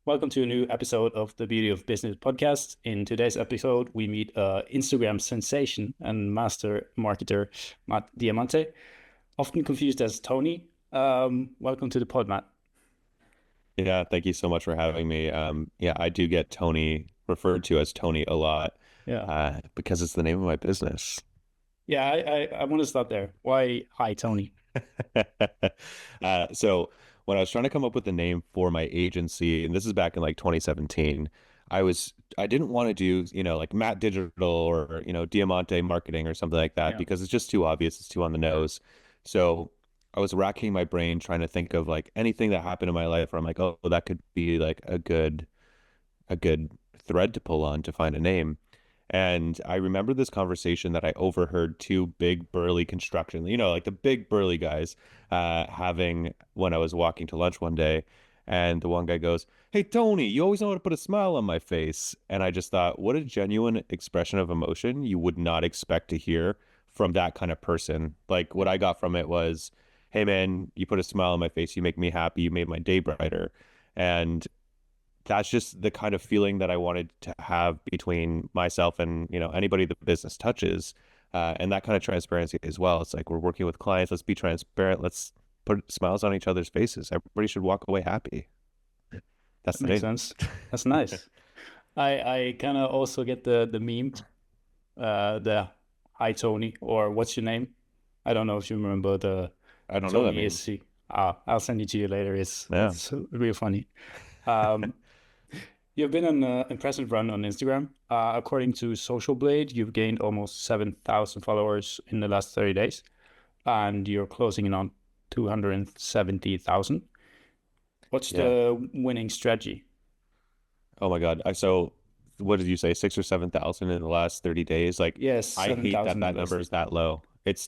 Welcome to a new episode of the Beauty of Business podcast. In today's episode, we meet Instagram sensation and master marketer, Matt Diamante, often confused as Tony. Welcome to the pod, Matt. Yeah, thank you so much for having me. Yeah, I do get Tony referred to as Tony a lot Yeah. because it's the name of my business. Yeah, I want to start there. Why, hi, Tony? So when I was trying to come up with a name for my agency, and this is back in like 2017, I didn't want to do, like Matt Digital or, Diamante Marketing or something like that Yeah. because it's just too obvious, it's too on the nose. So I was racking my brain trying to think of like anything that happened in my life where I'm like, oh, that could be like a good thread to pull on to find a name. And I remember this conversation that I overheard two big burly construction, like the big burly guys, having when I was walking to lunch one day. And the one guy goes, "Hey, Tony, you always know how to put a smile on my face." And I just thought, what a genuine expression of emotion you would not expect to hear from that kind of person. Like what I got from it was, "Hey, man, you put a smile on my face. You make me happy. You made my day brighter." And that's just the kind of feeling that I wanted to have between myself and, anybody the business touches. And that kind of transparency as well. It's like we're working with clients. Let's be transparent. Let's put smiles on each other's faces. Everybody should walk away happy. That's That the makes name. sense. That's nice. I kind of also get the meme, the hi, Tony, or what's your name? I don't know if you remember the I don't know that Tony meme. is. I'll send it to you later. Yeah. It's real funny. Um, You've been on an impressive run on Instagram. According to Social Blade, you've gained almost 7,000 followers in the last 30 days, and you're closing in on 270,000. What's Yeah. the winning strategy? Oh my God. So what did you say? 6 or 7 thousand in the last 30 days? Like, Yes, I hate that 7,000 that less. number is that low.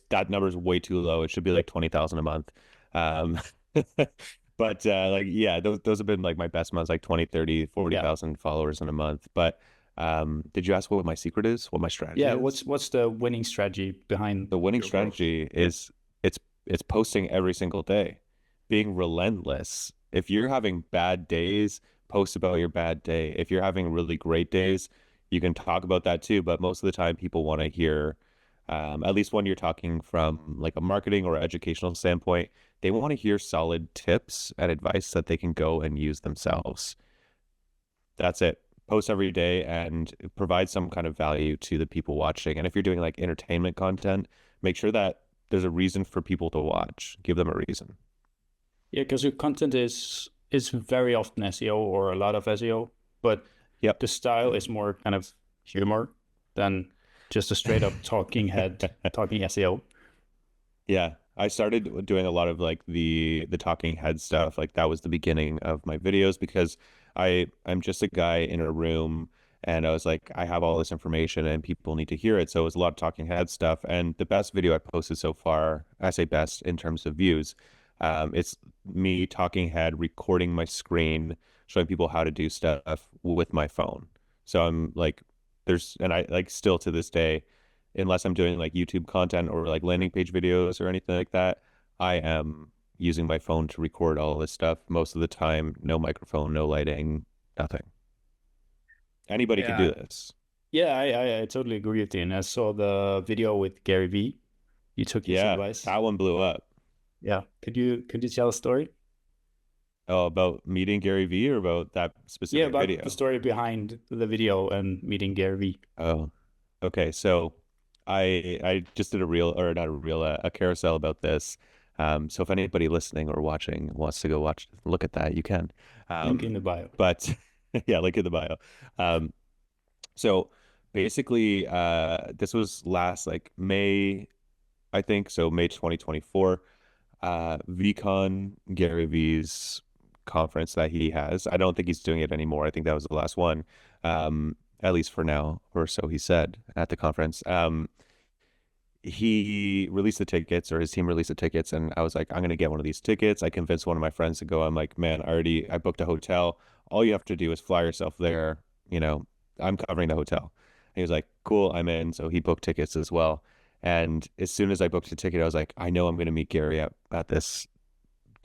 That number is way too low. It should be like 20,000 a month. Um, but like, yeah, those have been like my best months, like 20, 30, forty Yeah, thousand followers in a month. But did you ask what my secret is? What my strategy yeah. is? What's the winning strategy behind The winning your growth? strategy is it's posting every single day, being relentless. If you're having bad days, post about your bad day. If you're having really great days, you can talk about that too. But most of the time, people want to hear, at least when you're talking from like a marketing or educational standpoint, they want to hear solid tips and advice that they can go and use themselves. That's it. Post every day and provide some kind of value to the people watching. And if you're doing like entertainment content, make sure that there's a reason for people to watch. Give them a reason. Yeah, because your content is very often SEO or a lot of SEO, but Yep. the style is more kind of humor than just a straight up talking head talking SEO. Yeah. I started doing a lot of like the talking head stuff. Like that was the beginning of my videos because I'm just a guy in a room and I was like, I have all this information and people need to hear it. So it was a lot of talking head stuff. And the best video I posted so far, I say best in terms of views, it's me talking head, recording my screen, showing people how to do stuff with my phone. So I'm like, and I like still to this day, unless I'm doing like YouTube content or like landing page videos or anything like that, I am using my phone to record all this stuff most of the time. No microphone, no lighting, nothing. Anybody could Yeah, do this. yeah, I totally agree with you. And I saw the video with Gary V. You took his Yeah, advice. that one blew up. Yeah, could you tell a story? Oh, about meeting Gary Vee or about that Yeah, specific about the video? story behind the video and meeting Gary V. Oh, okay. So I just did a reel or not a reel, a carousel about this. So if anybody listening or watching wants to go look at that, you can. Link in the bio. But yeah, link in the bio. Um, so basically, this was last like May, I think. So May 2024. VCon Gary V's conference that he has. I don't think he's doing it anymore. I think that was the last one, at least for now, or so he said at the conference. He released the tickets, or his team released the tickets, and I was like, I'm gonna get one of these tickets. I convinced one of my friends to go. I'm like, man, I booked a hotel. All you have to do is fly yourself there. You know, I'm covering the hotel. And he was like, cool, I'm in. So he booked tickets as well. And as soon as I booked a ticket, I was like, I know I'm gonna meet Gary at this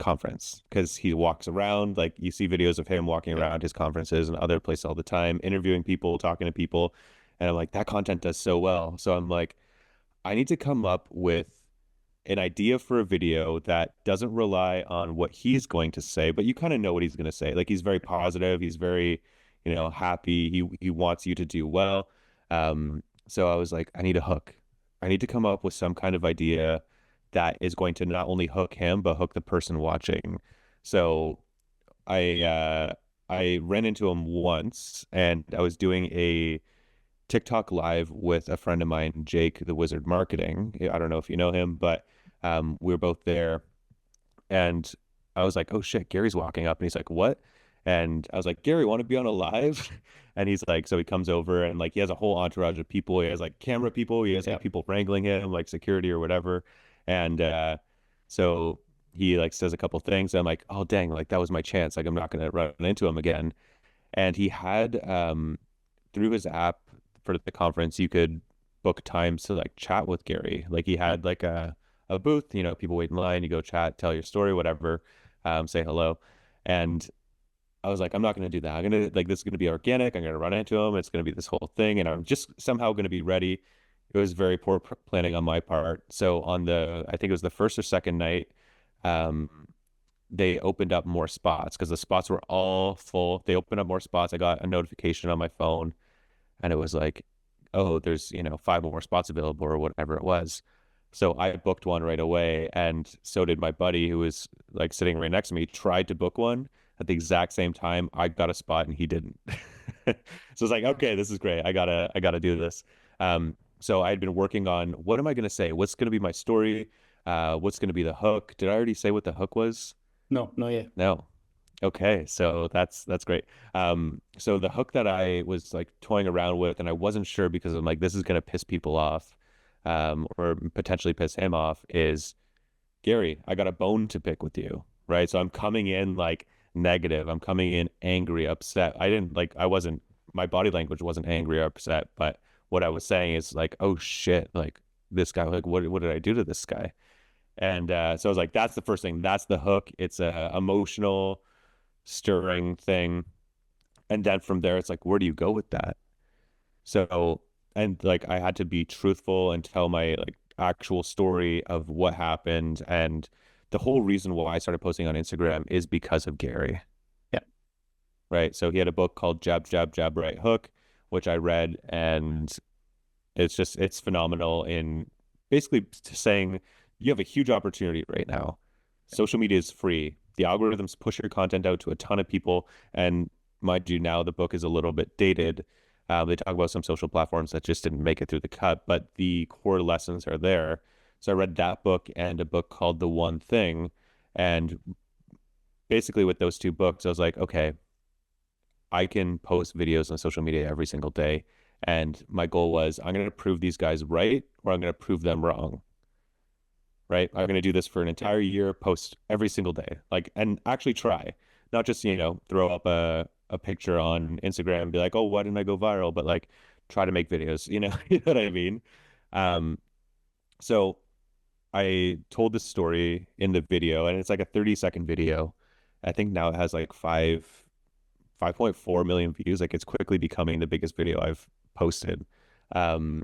conference, because he walks around, like you see videos of him walking Yeah. around his conferences and other places all the time, interviewing people, talking to people. And I'm like, that content does so well. So I'm like, I need to come up with an idea for a video that doesn't rely on what he's going to say, but you kind of know what he's going to say. Like he's very positive, he's very, happy. He wants you to do well. So I was like, I need a hook. I need to come up with some kind of idea that is going to not only hook him but hook the person watching. So I ran into him once, and I was doing a TikTok live with a friend of mine, Jake, the Wizard Marketing. I don't know if you know him, but we were both there, and I was like, "Oh shit, Gary's walking up," and he's like, "What?" And I was like, "Gary, want to be on a live?" And he's like, so he comes over, and like he has a whole entourage of people. He has like camera people, he has Yeah. like people wrangling him, like security or whatever. And so he like says a couple things. And I'm like, "Oh dang, like that was my chance. Like I'm not gonna run into him again." And he had through his app for the conference, you could book times to like chat with Gary. Like he had like a booth, people wait in line, you go chat, tell your story, whatever, say hello. And I was like, I'm not going to do that. I'm going to, like, this is going to be organic. I'm going to run into him. It's going to be this whole thing. And I'm just somehow going to be ready. It was very poor planning on my part. So on I think it was the first or second night, um, they opened up more spots because the spots were all full. They opened up more spots. I got a notification on my phone, and it was like, oh, there's, 5 more spots available or whatever it was. So I booked one right away, and so did my buddy who was like sitting right next to me, tried to book one at the exact same time. I got a spot and he didn't. So it's like, okay, this is great. I gotta do this. So I had been working on, what am I gonna say? What's gonna be my story? What's gonna be the hook? Did I already say what the hook was? No, no, yeah. No. Okay, so that's great. So the hook that I was like toying around with, and I wasn't sure because I'm like, this is gonna piss people off, or potentially piss him off, is Gary, I got a bone to pick with you, right? So I'm coming in like negative. I'm coming in angry, upset. I wasn't, my body language wasn't angry or upset, but what I was saying is like, oh shit, like this guy, like what did I do to this guy? And so I was like, that's the first thing. That's the hook. It's a emotional, stirring thing. And then from there, it's like, where do you go with that? So, and like I had to be truthful and tell my like actual story of what happened. And the whole reason why I started posting on Instagram is because of Gary, Yeah. right? So he had a book called Jab, Jab, Jab, Right Hook, which I read, and it's phenomenal in basically saying you have a huge opportunity right now. Social media is free. The algorithms push your content out to a ton of people. And mind you, now the book is a little bit dated. They talk about some social platforms that just didn't make it through the cut, but the core lessons are there. So I read that book and a book called The One Thing. And basically, with those two books, I was like, okay, I can post videos on social media every single day. And my goal was, I'm going to prove these guys right, or I'm going to prove them wrong. Right? I'm going to do this for an Yeah. entire year, post every single day, like, and actually try, not just, throw up a picture on Instagram and be like, oh, why didn't I go viral? But like, try to make videos, you know what I mean? Um, so I told this story in the video, and it's like a 30-second video. I think now it has like 5.4 million views. Like it's quickly becoming the biggest video I've posted. Um,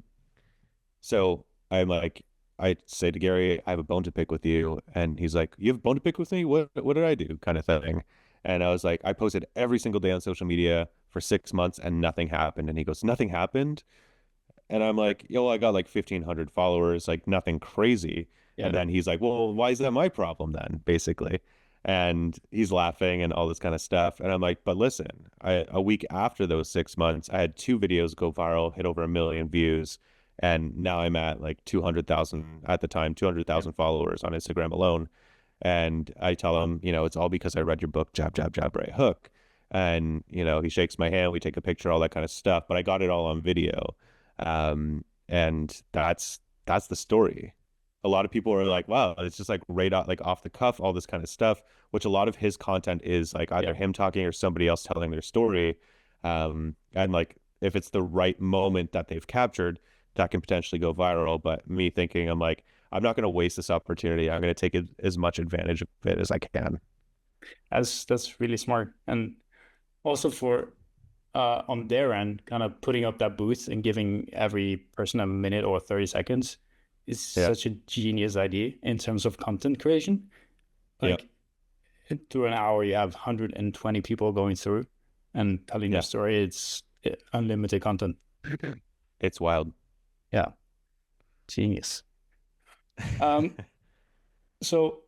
so I'm like, I say to Gary, I have a bone to pick with you. And he's like, you have a bone to pick with me? What did I do? Kind of thing. And I was like, I posted every single day on social media for 6 months and nothing happened. And he goes, nothing happened? And I'm like, yo, I got like 1,500 followers, like nothing crazy. Yeah. And then he's like, well, why is that my problem then, basically? And he's laughing and all this kind of stuff. And I'm like, but listen, a week after those 6 months, I had 2 videos go viral, hit over 1 million views. And now I'm at like 200,000 at the time, Yeah. 200,000 followers on Instagram alone. And I tell him, it's all because I read your book, Jab, Jab, Jab, Right Hook. And, he shakes my hand, we take a picture, all that kind of stuff. But I got it all on video. And that's the story. A lot of people are like, wow, it's just like right off, like off the cuff, all this kind of stuff, which a lot of his content is like either Yeah. him talking or somebody else telling their story. And like if it's the right moment that they've captured, that can potentially go viral. But me thinking, I'm like, I'm not going to waste this opportunity. I'm going to take as much advantage of it as I can. That's really smart. And also for on their end, kind of putting up that booth and giving every person a minute or 30 seconds is Yeah. such a genius idea in terms of content creation. Yeah. Like through an hour, you have 120 people going through and telling their Yeah. story. It's unlimited content. It's wild. Yeah, genius. Um, so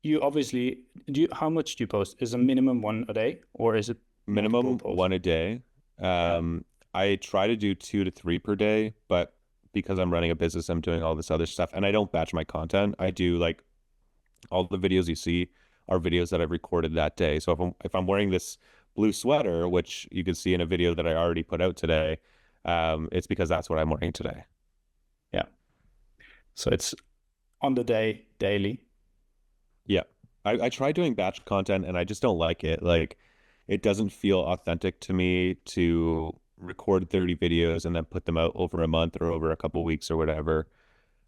you obviously how much do you post? Is a minimum one a day or is it multiple Minimum posts? one a day. Yeah. I try to do 2 to 3 per day, but because I'm running a business, I'm doing all this other stuff, and I don't batch my content. I do like all the videos you see are videos that I've recorded that day. So if I'm wearing this blue sweater, which you can see in a video that I already put out today, it's because that's what I'm wearing today. Yeah. So it's on the day, daily. Yeah. I try doing batch content and I just don't like it. Like it doesn't feel authentic to me to record 30 videos and then put them out over a month or over a couple weeks or whatever.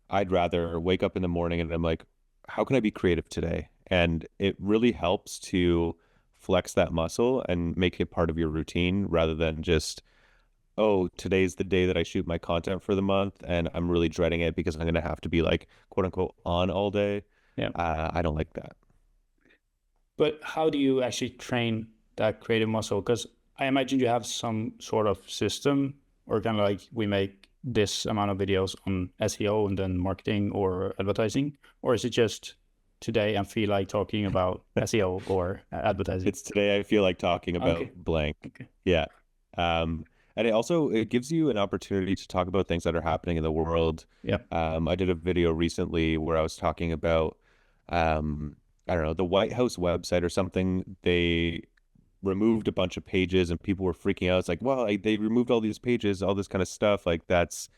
I'd rather wake up in the morning and I'm like, how can I be creative today? And it really helps to flex that muscle and make it part of your routine rather than just, oh, today's the day that I shoot my content for the month and I'm really dreading it because I'm going to have to be like, quote unquote, on all day. Yeah. I don't like that. But how do you actually train that creative muscle? Because I imagine you have some sort of system or kind of like we make this amount of videos on SEO and then marketing or advertising, or is it just today I feel like talking about SEO or advertising? It's today I feel like talking about Okay. blank. Okay. Yeah. And it gives you an opportunity to talk about things that are happening in the world. Yeah. I did a video recently where I was talking about, I don't know, the White House website or something. They removed a bunch of pages and people were freaking out. It's like, well, they removed all these pages, all this kind of stuff. Like that's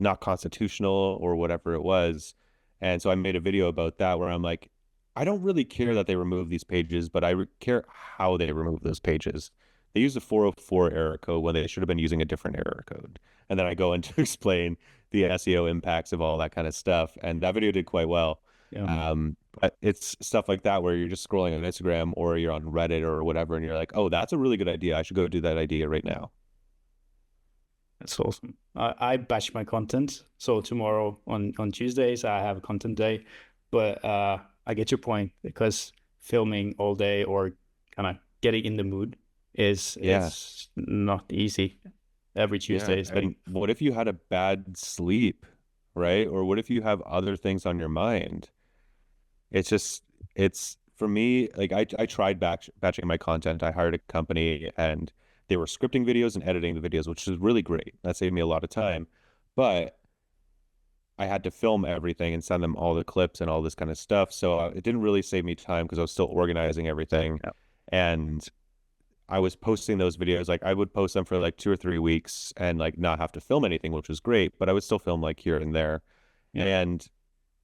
not constitutional or whatever it was. And so I made a video about that where I'm like, I don't really care that they remove these pages, but care how they remove those pages. They use a 404 error code when they should have been using a different error code. And then I go into explain the SEO impacts of all that kind of stuff. And that video did quite well. Yeah. But it's stuff like that where you're just scrolling on Instagram or you're on Reddit or whatever, and you're like, oh, that's a really good idea. I should go do that idea right now. That's awesome. I batch my content. So tomorrow on Tuesdays, I have a content day. But I get your point because filming all day or kind of getting in the mood Yeah. is not easy every Yeah. Tuesdays. And what if you had a bad sleep, right? Or what if you have other things on your mind? It's just, it's for me, like I tried batching my content. I hired a company and they were scripting videos and editing the videos, which is really great. That saved me a lot of time. But I had to film everything and send them all the clips and all this kind of stuff. So it didn't really save me time because I was still organizing everything. Yeah. And I was posting those videos, like I would post them for like 2 or 3 weeks and like not have to film anything, which was great, but I would still film like here and there. Yeah. And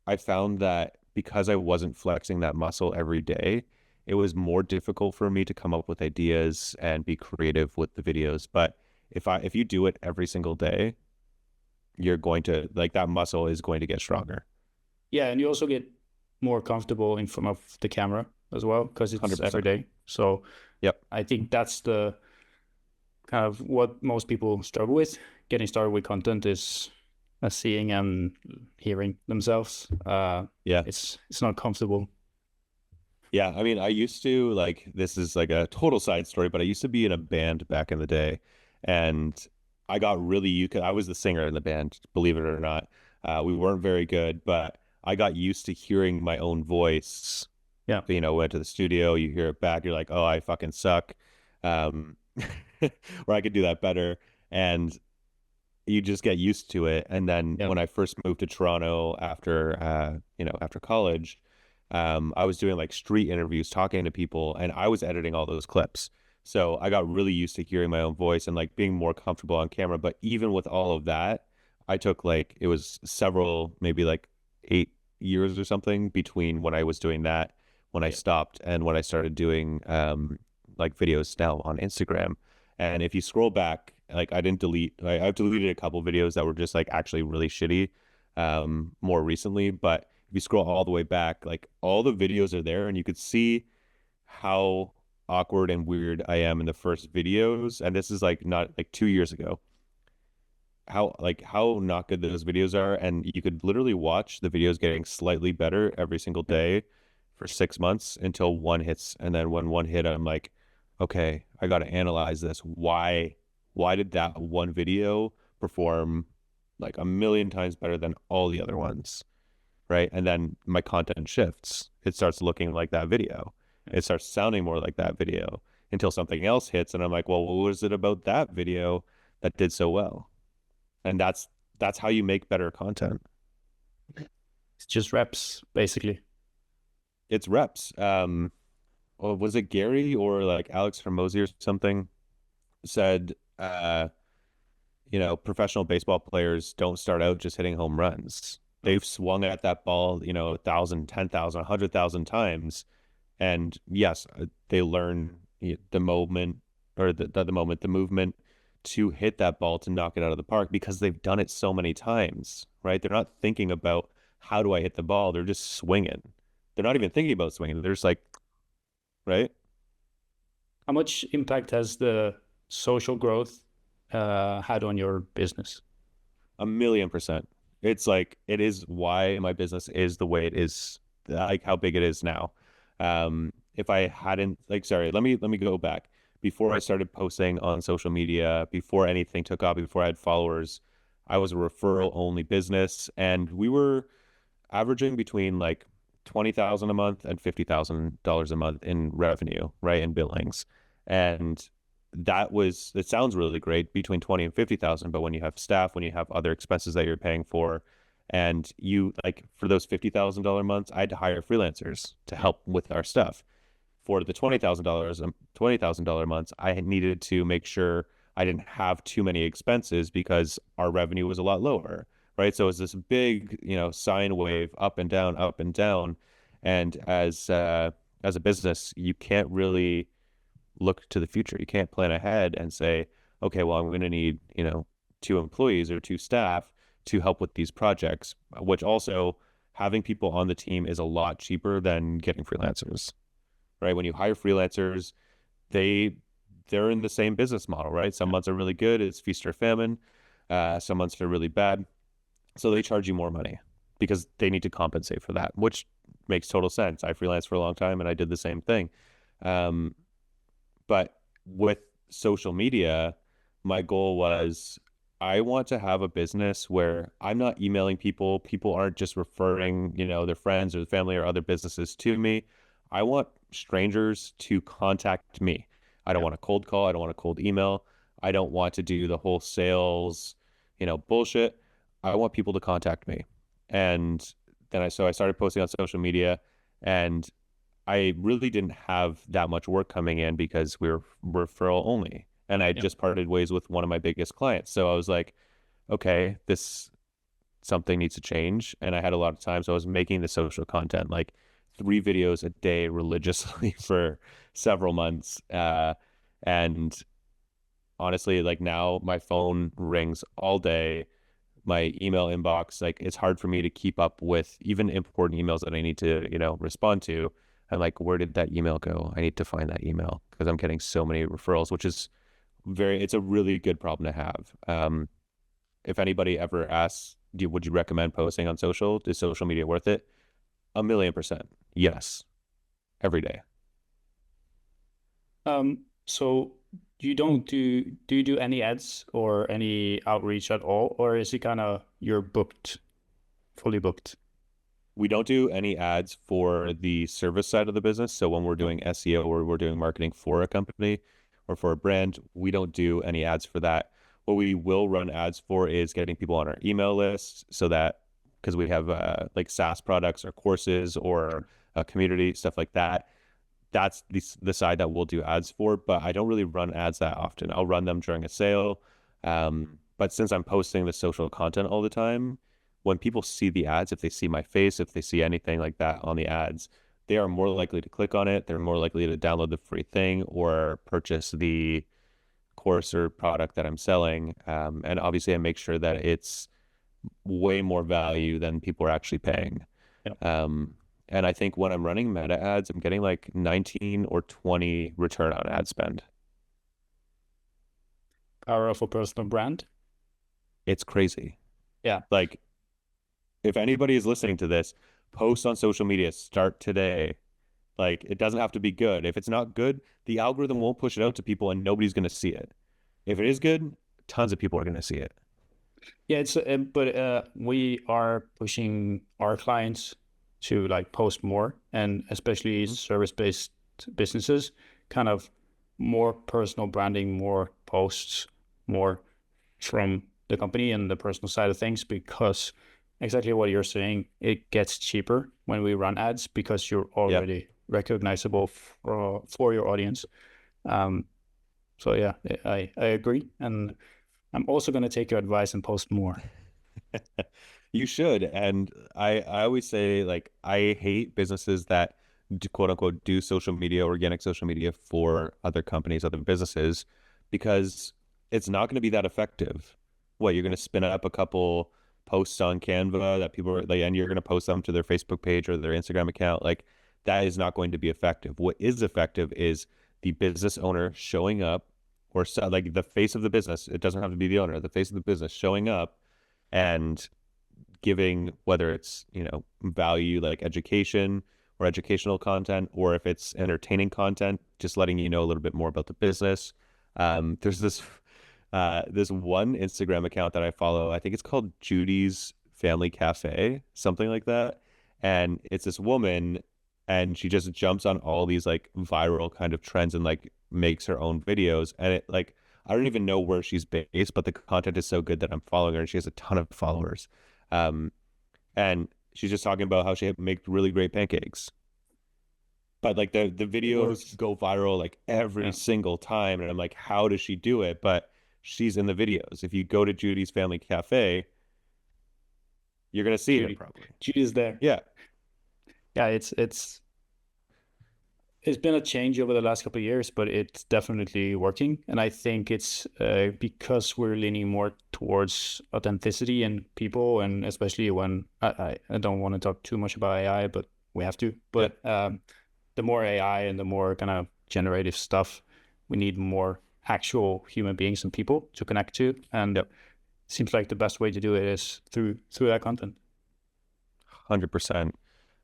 I found that because I wasn't flexing that muscle every day, it was more difficult for me to come up with ideas and be creative with the videos. But if you do it every single day, you're going to like that muscle is going to get stronger. Yeah, and you also get more comfortable in front of the camera as well because it's 100%. every day. So Yep. I think that's the kind of what most people struggle with. Getting started with content is seeing and hearing themselves. Yeah. It's not comfortable. Yeah, I mean, I used to like this is like a total side story, but I used to be in a band back in the day, and I got really I was the singer in the band, believe it or not. We weren't very good, but I got used to hearing my own voice. Yeah. You know, went to the studio, you hear it back, you're like, oh, I fucking suck, um, or I could do that better, and you just get used to it. And then Yeah. when I first moved to Toronto after after college, I was doing like street interviews, talking to people, and I was editing all those clips. So I got really used to hearing my own voice and like being more comfortable on camera. But even with all of that, I took like it was several, maybe like 8 years or something between when I was doing that, when I Yeah. stopped, and when I started doing like videos now on Instagram. And if you scroll back, like I didn't delete, I've deleted a couple videos that were just like actually really shitty. more recently. But if you scroll all the way back, like all the videos are there and you could see how awkward and weird I am in the first videos. And this is like not like 2 years ago, how not good those videos are. And you could literally watch the videos getting slightly better every single Yeah. day for 6 months until one hits. And then when one hit, I'm like, okay, I got to analyze this. Why did that one video perform like a million times better than all the other ones? Right. And then my content shifts. It starts looking like that video. Yeah. It starts sounding more like that video until something else hits. And I'm like, well, what was it about that video that did so well? And that's how you make better content. It's just reps, basically. It's reps. Or was it Gary or like Alex Hermosi or something said, professional baseball players don't start out just hitting home runs. They've swung at that ball, 1,000, 10,000, 100,000 times. And yes, they learn the moment or the movement to hit that ball to knock it out of the park because they've done it so many times, right? They're not thinking about how do I hit the ball? They're just swinging. They're not even thinking about swinging. They're just like, right? How much impact has the social growth had on your business? 1,000,000%. It's like it is why my business is the way it is, like how big it is now. If I hadn't like, sorry, let me go back. Before I started posting on social media, before anything took off, before I had followers, I was a referral only business, and we were averaging between like 20,000 a month and $50,000 a month in revenue, right? In billings. And it sounds really great between 20 and 50,000, but when you have staff, when you have other expenses that you're paying for, and you like for those $50,000 months, I had to hire freelancers to Yeah. help with our stuff. For the $20,000 months, I needed to make sure I didn't have too many expenses because our revenue was a lot lower, right? So it's this big, sine wave up and down, up and down. And as a business, you can't really look to the future. You can't plan ahead and say, okay, well, I'm going to need, two employees or two staff to help with these projects, which also having people on the team is a lot cheaper than getting freelancers, right? When you hire freelancers, they they're in the same business model, right? Some Yeah. months are really good, it's feast or famine. Some months are really bad, so they charge you more money because they need to compensate for that, which makes total sense. I freelanced for a long time and I did the same thing. Um, but with social media, my goal was I want to have a business where I'm not emailing people. People aren't just referring, their friends or family or other businesses to me. I want strangers to contact me. I don't Yeah. want a cold call. I don't want a cold email. I don't want to do the whole sales, bullshit. I want people to contact me. And so I started posting on social media, and I really didn't have that much work coming in because we were referral only. And I Yeah. just parted ways with one of my biggest clients. So I was like, okay, this something needs to change. And I had a lot of time. So I was making the social content like 3 videos a day religiously for several months. And honestly, like now my phone rings all day, my email inbox, like it's hard for me to keep up with even important emails that I need to, respond to. I'm like, where did that email go? I need to find that email because I'm getting so many referrals, which is it's a really good problem to have. If anybody ever asks, would you recommend posting on social? Is social media worth it? 1,000,000%. Yes. Every day. So you don't do you do any ads or any outreach at all, or is it kind of you're booked, fully booked? We don't do any ads for the service side of the business. So when we're No. doing SEO or we're doing marketing for a company or for a brand, we don't do any ads for that. What we will run ads for is getting people on our email list so that because we have like SaaS products or courses or a community, stuff like that. That's the side that we'll do ads for, but I don't really run ads that often. I'll run them during a sale. But since I'm posting the social content all the time, when people see the ads, if they see my face, if they see anything like that on the ads, they are more likely to click on it. They're more likely to download the free thing or purchase the course or product that I'm selling. And obviously, I make sure that it's way more value than people are actually paying. Yeah. And I think when I'm running meta ads, I'm getting like 19 or 20 return on ad spend. Power of a personal brand. It's crazy. Yeah. Like, if anybody is listening to this, post on social media, start today. Like, it doesn't have to be good. If it's not good, the algorithm won't push it out to people and nobody's going to see it. If it is good, tons of people are going to see it. Yeah, it's but we are pushing our clients to like post more, and especially Mhm. service-based businesses, kind of more personal branding, more posts, more from the company and the personal side of things, because exactly what you're saying, it gets cheaper when we run ads because you're Yep. already recognizable for your audience. Um, so yeah, I agree, and I'm also going to take your advice and post more. You should. And I always say, like, I hate businesses that do, quote unquote, do social media, organic social media for other companies, other businesses, because it's not going to be that effective. What, you're going to spin up a couple posts on Canva that people are like, and you're going to post them to their Facebook page or their Instagram account. Like, that is not going to be effective. What is effective is the business owner showing up, or so, like the face of the business. It doesn't have to be the owner, the face of the business showing up and giving, whether it's, value like education or educational content, or if it's entertaining content, just letting you know a little bit more about the business. There's this one Instagram account that I follow. I think it's called Judy's Family Cafe, something like that. And it's this woman, and she just jumps on all these like viral kind of trends and like makes her own videos. And it, like, I don't even know where she's based, but the content is so good that I'm following her, and she has a ton of followers. Um, and she's just talking about how she makes really great pancakes. But like the It videos works. go viral like every Yeah, single time, and I'm like, how does she do it? But she's in the videos. If you go to Judy's Family Cafe, you're gonna see her Judy. probably. Judy's there. Yeah, Yeah, it's been a change over the last couple of years, but it's definitely working. And I think it's because we're leaning more towards authenticity and people, and especially when I don't want to talk too much about AI, but we have to. yeah, But the more AI and the more kind of generative stuff, we need more actual human beings and people to connect to. And yep, it seems like the best way to do it is through that content. 100%.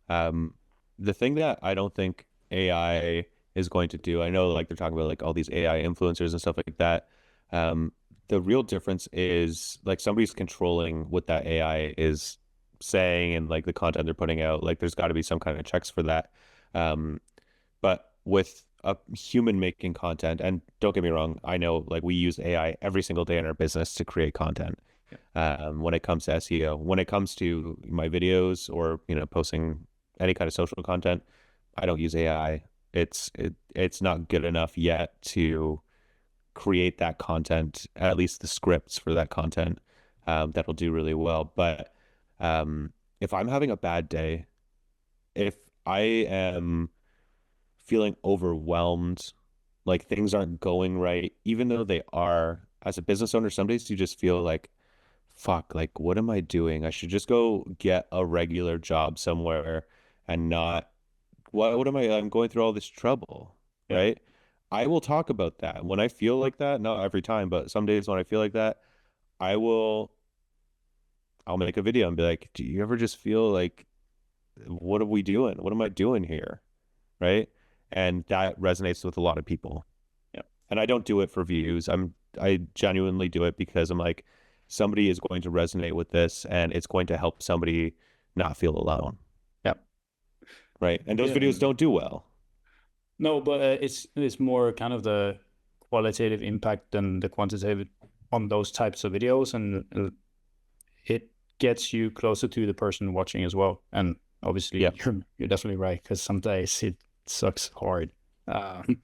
Um, the thing that I don't think AI is going to do, I know like they're talking about like all these AI influencers and stuff like that. Um, the real difference is like somebody's controlling what that AI is saying and like the content they're putting out. Like there's got to be some kind of checks for that. Um, but with a human making content, and don't get me wrong, I know like we use AI every single day in our business to create content. Yeah. When it comes to SEO, when it comes to my videos or posting any kind of social content, I don't use AI. It's not good enough yet to create that content, at least the scripts for that content, that'll do really well. But if I'm having a bad day, if I am feeling overwhelmed, like things aren't going right, even though they are, as a business owner, some days you just feel like, fuck, like, what am I doing? I should just go get a regular job somewhere and not, what am I, I'm going through all this trouble, Yeah. right? I will talk about that when I feel like that, not every time, but some days when I feel like that, I will, I'll make a video and be like, do you ever just feel like, what are we doing? What am I doing here? Right? And that resonates with a lot of people. Yeah. And I don't do it for views. I genuinely do it because I'm like, somebody is going to resonate with this and it's going to help somebody not feel alone. Yeah. Right? And those Yeah. videos don't do well. No, but it's more kind of the qualitative impact than the quantitative on those types of videos, and it gets you closer to the person watching as well. And obviously, Yeah. you're definitely right, because some days it sucks hard.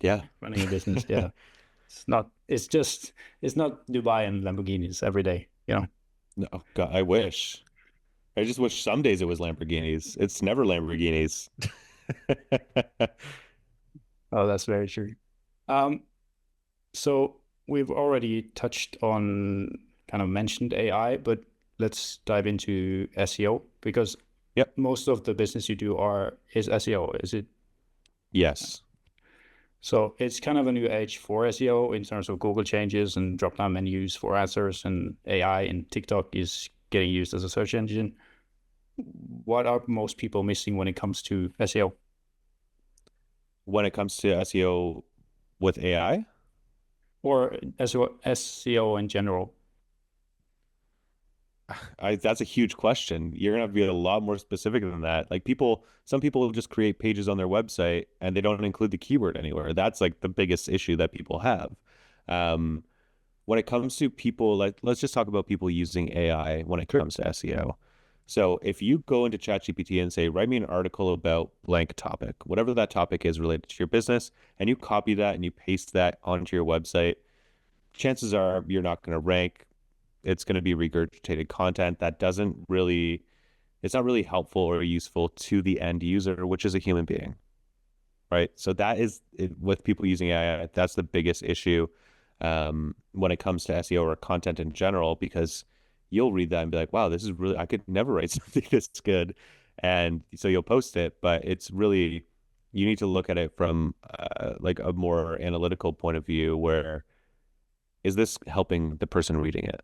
Yeah. Running a business, yeah, it's not Dubai and Lamborghinis every day, you know. No, God, I wish. I just wish some days it was Lamborghinis. It's never Lamborghinis. Oh, that's very true. Um, so we've already touched on kind of mentioned AI, but let's dive into SEO, because Yep. most of the business you do is SEO, is it? Yes. So it's kind of a new age for SEO in terms of Google changes and drop-down menus for answers, and AI and TikTok is getting used as a search engine. What are most people missing when it comes to SEO? When it comes to SEO with AI, Or SEO in general? that's a huge question. You're gonna have to be a lot more specific than that. Like some people just create pages on their website and they don't include the keyword anywhere. That's like the biggest issue that people have. Um, when it comes to people, like let's just talk about people using AI when it Sure. comes to SEO. So if you go into ChatGPT and say, write me an article about blank topic, whatever that topic is related to your business, and you copy that and you paste that onto your website, chances are you're not going to rank. It's going to be regurgitated content that doesn't really, it's not really helpful or useful to the end user, which is a human being, right? So that is it, with people using AI, that's the biggest issue when it comes to SEO or content in general, because you'll read that and be like, wow, this is really, I could never write something this good. And so you'll post it, but it's really, you need to look at it from like a more analytical point of view where is this helping the person reading it,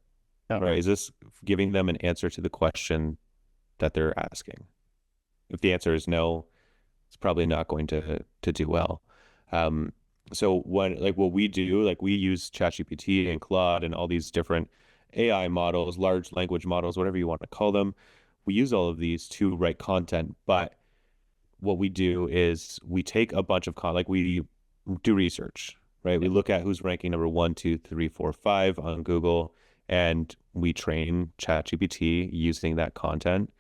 Yeah. right? Is this giving them an answer to the question that they're asking? If the answer is no, it's probably not going to do well. Um, so when like what we do, like we use ChatGPT and Claude and all these different AI models, large language models, whatever you want to call them. We use all of these to write content, but what we do is we take a bunch of like we do research, right? We Yeah. look at who's ranking number one, two, three, four, five on Google, and we train ChatGPT using that content.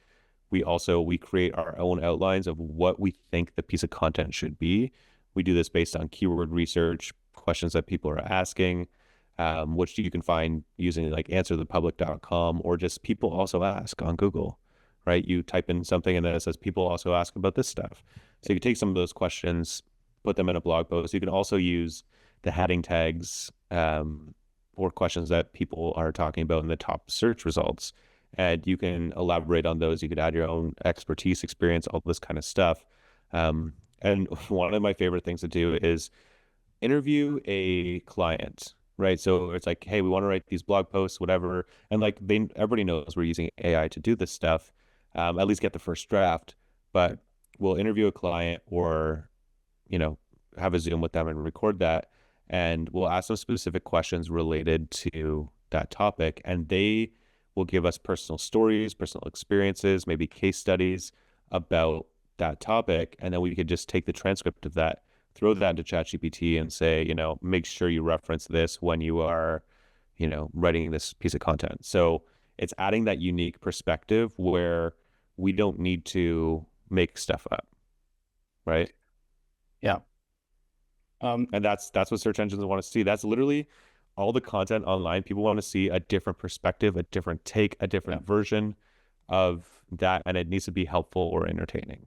We create our own outlines of what we think the piece of content should be. We do this based on keyword research, questions that people are asking, which you can find using like answerthepublic.com or just people also ask on Google, right? You type in something and then it says people also ask about this stuff. So you can take some of those questions, put them in a blog post. You can also use the heading tags or questions that people are talking about in the top search results, and you can elaborate on those. You could add your own expertise, experience, all this kind of stuff. And one of my favorite things to do is interview a client, right? So it's like, hey, we want to write these blog posts, whatever. And like everybody knows we're using AI to do this stuff, at least get the first draft. But we'll interview a client or, you know, have a Zoom with them and record that. And we'll ask them specific questions related to that topic. And they will give us personal stories, personal experiences, maybe case studies about that topic. And then we could just take the transcript of that, throw that into ChatGPT and say, you know, make sure you reference this when you are, you know, writing this piece of content. So it's adding that unique perspective where we don't need to make stuff up, right? Yeah. And that's what search engines want to see. That's literally all the content online. People want to see a different perspective, a different take, a different version of that, and it needs to be helpful or entertaining.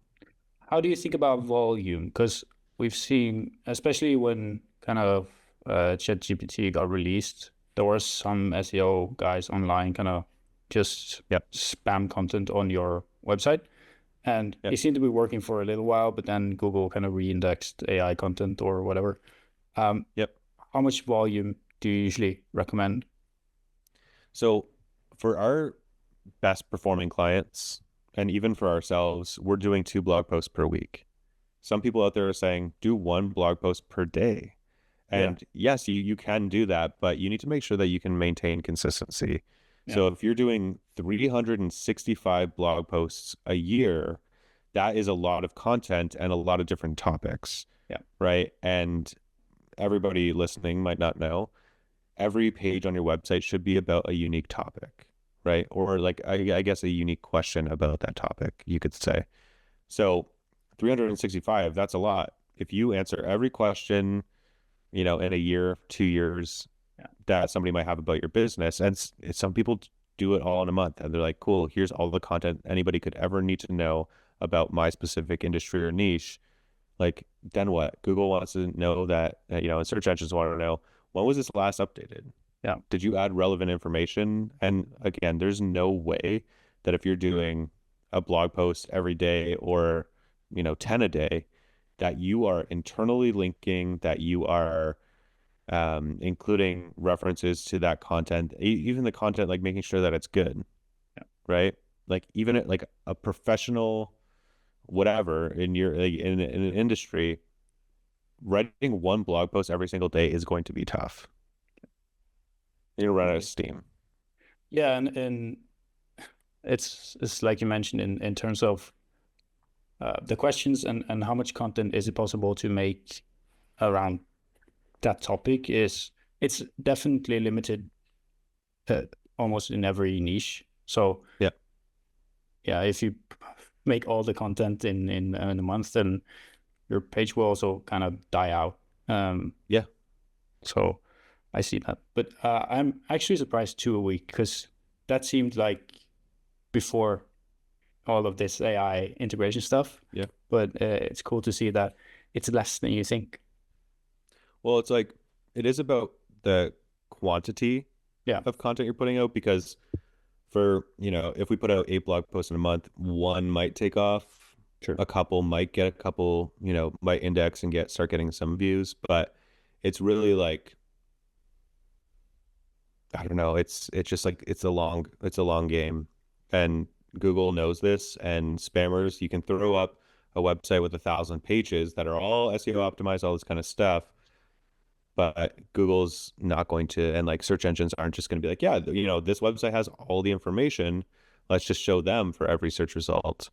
How do you think about volume? Because we've seen, especially when kind of ChatGPT got released, there were some SEO guys online kind of just Yep. spam content on your website. And Yep. it seemed to be working for a little while, but then Google kind of re-indexed AI content or whatever. Yep. How much volume do you usually recommend? So for our best performing clients, and even for ourselves, we're doing 2 blog posts per week. Some people out there are saying do 1 blog post per day. And yes, you can do that, but you need to make sure that you can maintain consistency. Yeah. So if you're doing 365 blog posts a year, that is a lot of content and a lot of different topics. Yeah. Right. And everybody listening might not know, every page on your website should be about a unique topic, right? Or like, I guess a unique question about that topic, you could say. So 365, that's a lot. If you answer every question, you know, in a year, 2 years, that somebody might have about your business. And some people do it all in a month and they're like, cool, here's all the content anybody could ever need to know about my specific industry or niche. Like, then what? Google wants to know that, you know, and search engines want to know, when was this last updated? Yeah. Did you add relevant information? And again, there's no way that if you're doing a blog post every day or, 10 a day, that you are internally linking, that you are including references to that content, even the content, like making sure that it's good, Yeah. right? Like even like a professional, whatever in your like, in an industry, writing one blog post every single day is going to be tough. You'll run out of Definitely. steam. Yeah, and it's like you mentioned in terms of the questions and how much content is it possible to make around that topic is it's definitely limited uh, almost in every niche. So Yeah. yeah, if you make all the content in a month, then your page will also kind of die out. Yeah. So I see that, but I'm actually surprised 2 a week because that seemed like before all of this AI integration stuff. Yeah. But it's cool to see that it's less than you think. Well, it's like it is about the quantity Yeah, of content you're putting out because for, if we put out 8 blog posts in a month, one might take off, sure. a couple might get a couple, might index and start getting some views, but it's really like I don't know, it's just like it's a long game. And Google knows this, and spammers, you can throw up a website with 1,000 pages that are all SEO optimized, all this kind of stuff, but Google's not going to, and like search engines aren't just going to be like, yeah, this website has all the information. Let's just show them for every search result.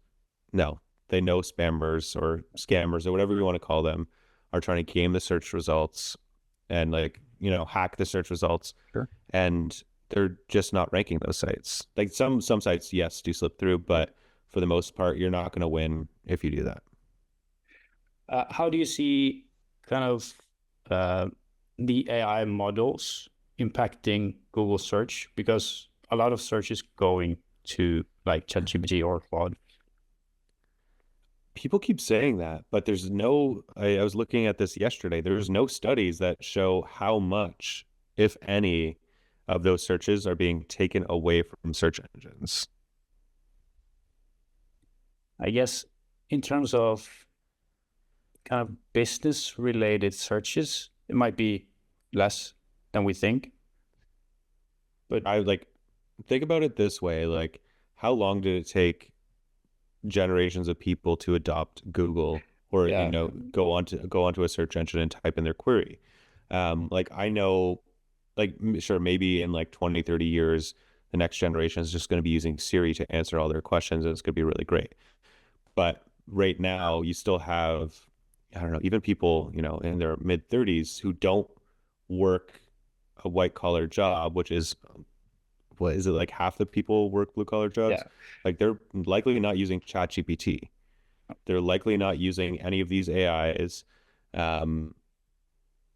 No, they know spammers or scammers or whatever you want to call them are trying to game the search results and like, hack the search results. Sure. And they're just not ranking those sites. Like some sites, yes, do slip through, but for the most part, you're not going to win if you do that. How do you see kind of uh, the AI models impacting Google search? Because a lot of search is going to like ChatGPT or Claude. People keep saying that, but there's no, I was looking at this yesterday. There's no studies that show how much, if any, of those searches are being taken away from search engines. I guess in terms of kind of business related searches, it might be less than we think. But I like think about it this way, like how long did it take generations of people to adopt Google or, yeah, go onto a search engine and type in their query? Like I know, like sure, maybe in like 20, 30 years, the next generation is just going to be using Siri to answer all their questions, and it's going to be really great. But right now, you still have, I don't know, even people, in their mid 30s who don't work a white collar job, which is, what is it, like half the people work blue collar jobs? yeah, Like they're likely not using ChatGPT. They're likely not using any of these AIs. Um,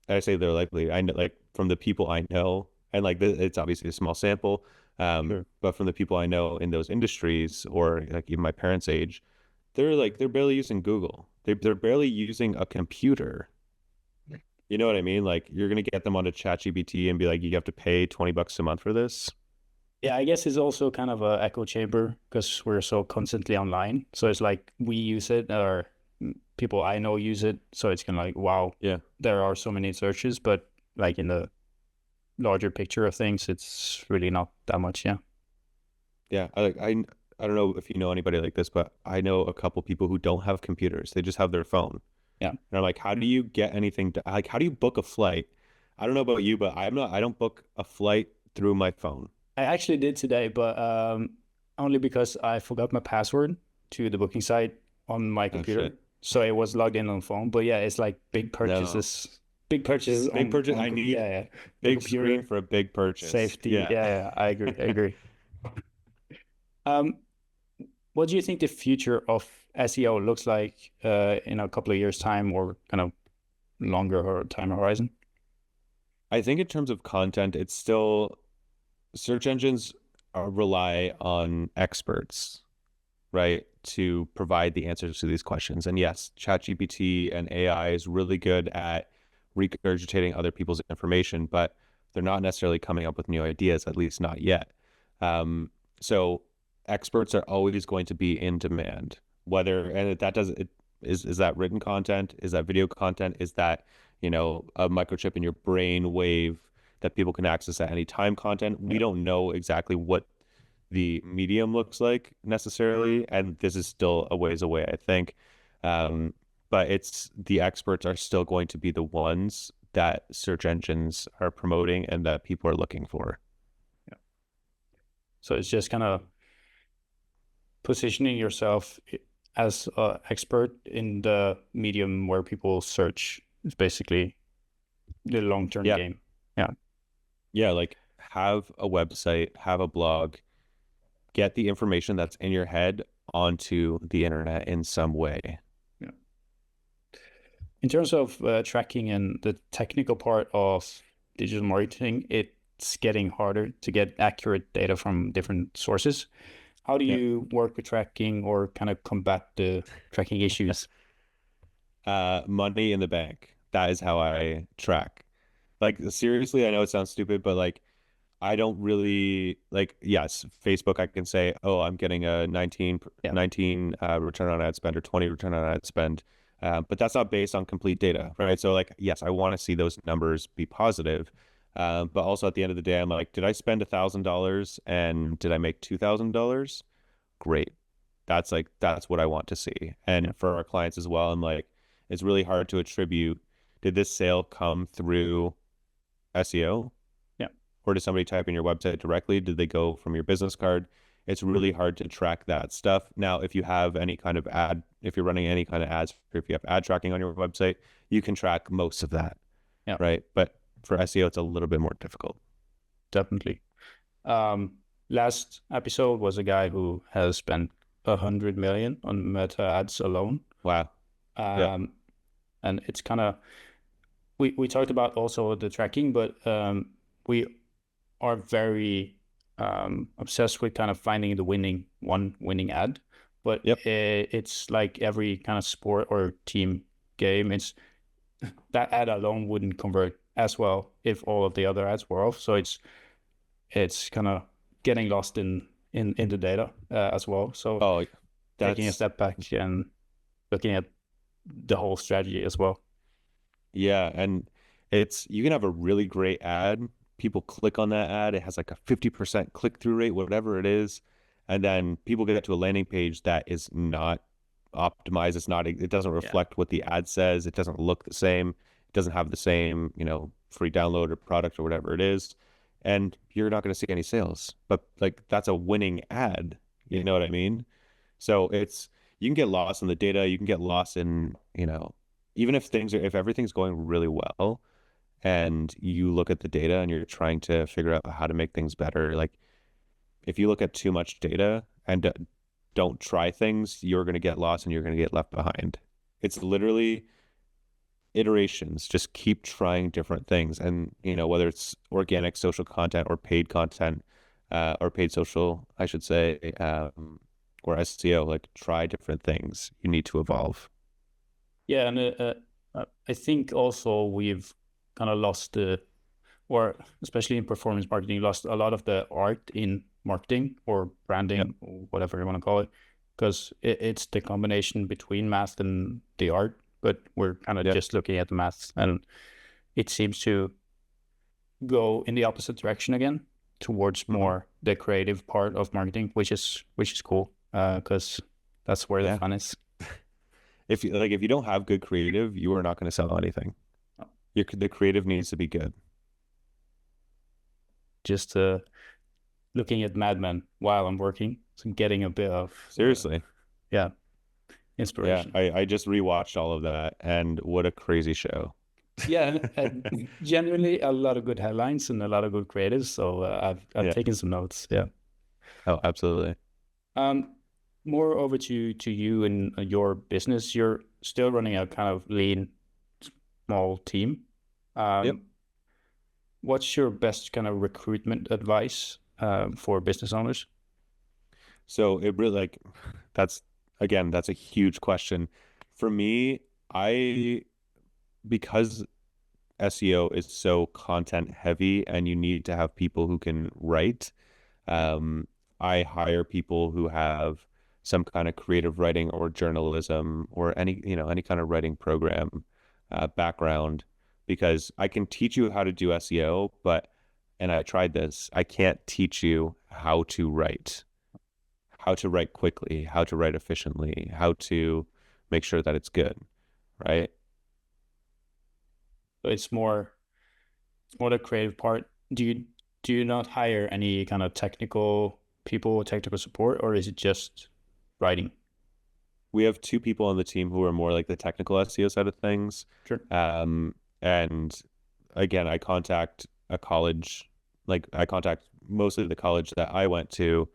I say they're likely. I know, like from the people I know, and like it's obviously a small sample, sure. but from the people I know in those industries, or like even my parents' age, they're barely using Google. They're barely using a computer. You know what I mean? Like you're gonna get them onto ChatGPT and be like, you have to pay $20 a month for this. Yeah, I guess it's also kind of a echo chamber because we're so constantly online. So it's like we use it or people I know use it. So it's kind of like, wow, Yeah. there are so many searches, but like in the larger picture of things, it's really not that much. Yeah. Yeah, I don't know if you know anybody like this, but I know a couple people who don't have computers. They just have their phone. Yeah. And I'm like, how do you get anything to, like, how do you book a flight? I don't know about you, but I don't book a flight through my phone. I actually did today, but only because I forgot my password to the booking site on my Oh computer. shit. So it was logged in on phone. But yeah, it's like No. big purchases Big purchase. I yeah, need yeah, the big screen computer for a big purchase. safety. Yeah. Yeah, yeah, I agree. I agree. Um, what do you think the future of SEO looks like in a couple of years' time or kind of longer or time horizon? I think in terms of content, it's still search engines rely on experts, right, to provide the answers to these questions. And yes, ChatGPT and AI is really good at regurgitating other people's information, but they're not necessarily coming up with new ideas, at least not yet. So experts are always going to be in demand, whether, and that does it is that written content? Is that video content? Is that, a microchip in your brain wave that people can access at any time content? We Yeah. don't know exactly what the medium looks like necessarily, and this is still a ways away, I think. Um, but it's the experts are still going to be the ones that search engines are promoting and that people are looking for. Yeah. So it's just kind of positioning yourself as an expert in the medium where people search is basically the long-term Yeah. game. Yeah. Yeah. Like have a website, have a blog, get the information that's in your head onto the internet in some way. Yeah. In terms of tracking and the technical part of digital marketing, it's getting harder to get accurate data from different sources. How do Yeah. you work with tracking or kind of combat the tracking issues? Money in the bank. That is how I track. Like seriously, I know it sounds stupid, but like I don't really like, yes, Facebook, I can say, oh, I'm getting a Yeah. 19 return on ad spend or 20 return on ad spend. But that's not based on complete data, right? So like, yes, I want to see those numbers be positive. But also at the end of the day, I'm like, did I spend $1,000 and did I make $2,000? Great. That's what I want to see. Yeah. And for our clients as well, I'm like, it's really hard to attribute, did this sale come through SEO? Yeah. Or did somebody type in your website directly? Did they go from your business card? It's really hard to track that stuff. Now, if you have any kind of ad, if you're running any kind of ads, or if you have ad tracking on your website, you can track most of that, Yeah. right? But for SEO, it's a little bit more difficult. Definitely. Last episode was a guy who has spent 100 million on Meta ads alone. Wow. Yeah. And it's kind of we talked about also the tracking, but we are very obsessed with kind of finding the winning ad. But Yep. it's like every kind of sport or team game. It's that ad alone wouldn't convert as well if all of the other ads were off. So it's kind of getting lost in the data as well. So Oh, taking a that's step back and looking at the whole strategy as well. Yeah, and you can have a really great ad. People click on that ad. It has like a 50% click-through rate, whatever it is. And then people get to a landing page that is not optimized. It doesn't Yeah. reflect what the ad says. It doesn't look the same. It doesn't have the same, free download or product or whatever it is. And you're not going to see any sales. But like that's a winning ad. You know what I mean? So you can get lost in the data. You can get lost in, even if everything's going really well and you look at the data and you're trying to figure out how to make things better, like if you look at too much data and don't try things, you're going to get lost and you're going to get left behind. It's literally iterations. Just keep trying different things. And, whether it's organic social content or paid content, or paid social, I should say, or SEO, like try different things. You need to evolve. Yeah, and I think also we've kind of lost or especially in performance marketing, lost a lot of the art in marketing or Yep. branding, or whatever you want to call it, because it's the combination between math and the art. But we're kind of Yep. just looking at the math, and it seems to go in the opposite direction again towards more the creative part of marketing, which is cool, because that's where the Yeah. fun is. If you don't have good creative, you are not going to sell anything. The creative needs to be good. Just looking at Mad Men while I'm working, so getting a bit of Seriously. yeah, Yeah. inspiration. I just rewatched all of that and what a crazy show. Yeah, and genuinely a lot of good headlines and a lot of good creatives. So I've Yeah. taken some notes. Yeah. Oh, absolutely. More over to you and your business. You're still running a kind of lean, small team. Yep. What's your best kind of recruitment advice for business owners? So it really that's a huge question. For me, because SEO is so content heavy and you need to have people who can write. Um, I hire people who have some kind of creative writing or journalism or any kind of writing program background, because I can teach you how to do SEO, and I tried this, I can't teach you how to write quickly, how to write efficiently, how to make sure that it's good, right? So it's more the creative part. Do you not hire any kind of technical people, technical support, or is it just writing? We have two people on the team who are more like the technical SEO side of things. Sure. And again, I contact mostly the college that I went to